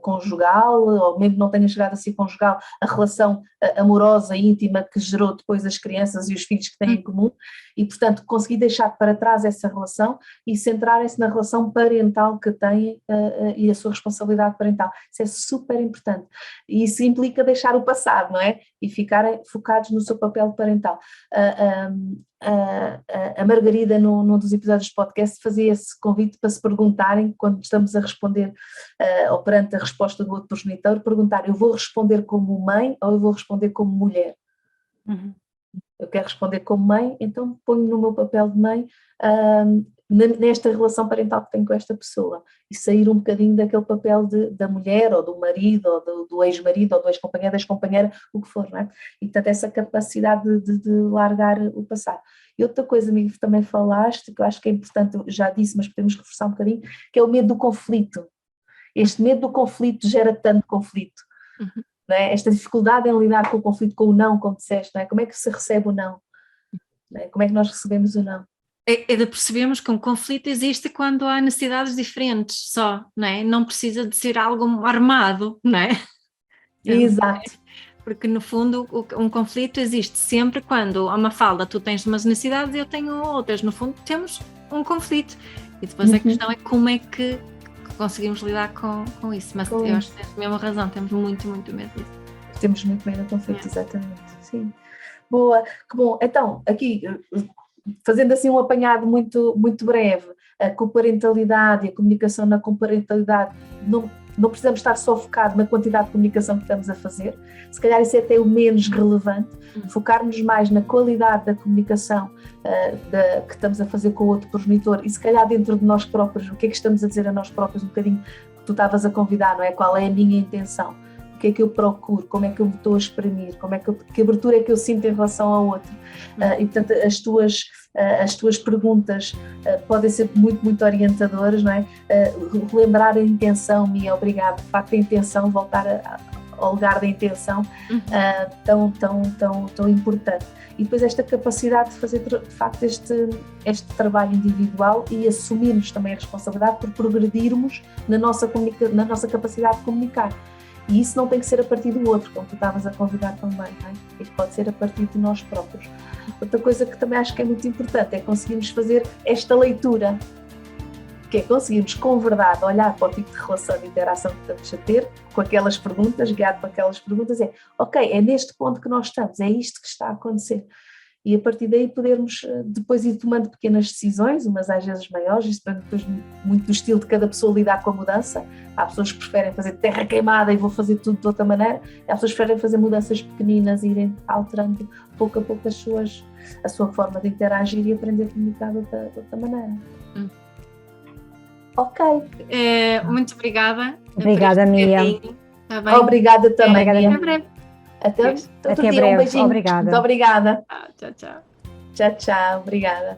conjugal, ou mesmo não tenha chegado a ser conjugal, a relação amorosa, íntima, que gerou depois as crianças e os filhos que têm em comum, e portanto conseguir deixar para trás essa relação e centrarem-se na relação parental que têm e a sua responsabilidade parental. Isso é super importante. E isso implica deixar o passado, não é? E ficarem focados no seu papel parental. A Margarida, num dos episódios do podcast, fazia esse convite para se perguntarem, quando estamos a responder, ou perante a resposta do outro progenitor, perguntar: eu vou responder como mãe ou eu vou responder como mulher? Uhum. Eu quero responder como mãe, então ponho no meu papel de mãe nesta relação parental que tenho com esta pessoa e sair um bocadinho daquele papel da mulher ou do marido ou do ex-marido ou do ex-companheiro, da ex-companheira, o que for, não é? E portanto essa capacidade de largar o passado. E outra coisa, amigo, que também falaste, que eu acho que é importante, eu já disse, mas podemos reforçar um bocadinho, que é o medo do conflito. Este medo do conflito gera tanto conflito. Uhum. Não é? Esta dificuldade em lidar com o conflito, com o não, como disseste, não é? Como é que se recebe o não? Não é? Como é que nós recebemos o não? É de percebermos que um conflito existe quando há necessidades diferentes só, não é? Não precisa de ser algo armado, não é? Exato. Porque no fundo um conflito existe sempre quando, a Mafalda, tu tens umas necessidades e eu tenho outras, no fundo temos um conflito E depois a questão é como é que conseguimos lidar com isso. Mas Com eu acho isso. que tens a mesma razão, temos muito, muito medo disso. Temos muito medo do conflito, exatamente. Sim. Boa, que bom. Então, aqui, fazendo assim um apanhado muito, muito breve, a coparentalidade e a comunicação na coparentalidade, não precisamos estar só focado na quantidade de comunicação que estamos a fazer, se calhar isso é até o menos relevante, focarmos mais na qualidade da comunicação que estamos a fazer com o outro progenitor e se calhar dentro de nós próprios, o que é que estamos a dizer a nós próprios, um bocadinho que tu estavas a convidar, não é? Qual é a minha intenção? O que é que eu procuro, como é que eu me estou a exprimir, que abertura é que eu sinto em relação ao outro. E portanto as tuas perguntas podem ser muito, muito orientadoras, não é? Relembrar a intenção, Mia, obrigada, de facto a intenção, voltar ao lugar da intenção, tão importante. E depois esta capacidade de fazer de facto este trabalho individual e assumirmos também a responsabilidade por progredirmos na nossa capacidade de comunicar. E isso não tem que ser a partir do outro, como tu estavas a convidar também, não é? Isso pode ser a partir de nós próprios. Outra coisa que também acho que é muito importante é conseguirmos fazer esta leitura, que é conseguirmos com verdade olhar para o tipo de relação de interação que estamos a ter, com aquelas perguntas, guiado por aquelas perguntas, ok, é neste ponto que nós estamos, é isto que está a acontecer. E a partir daí podermos depois ir tomando pequenas decisões, umas às vezes maiores, isto depende depois muito do estilo de cada pessoa lidar com a mudança. Há pessoas que preferem fazer terra queimada e vou fazer tudo de outra maneira, há pessoas que preferem fazer mudanças pequeninas e irem alterando pouco a pouco a sua forma de interagir e aprender a comunicar de outra maneira. Ok. Muito obrigada. Obrigada, Mia. Tá bem? Obrigada também, Mia. Até breve. Até outro Até dia, breve. um beijinho. Obrigada. Muito obrigada. Tchau, tchau. Tchau, tchau. Obrigada.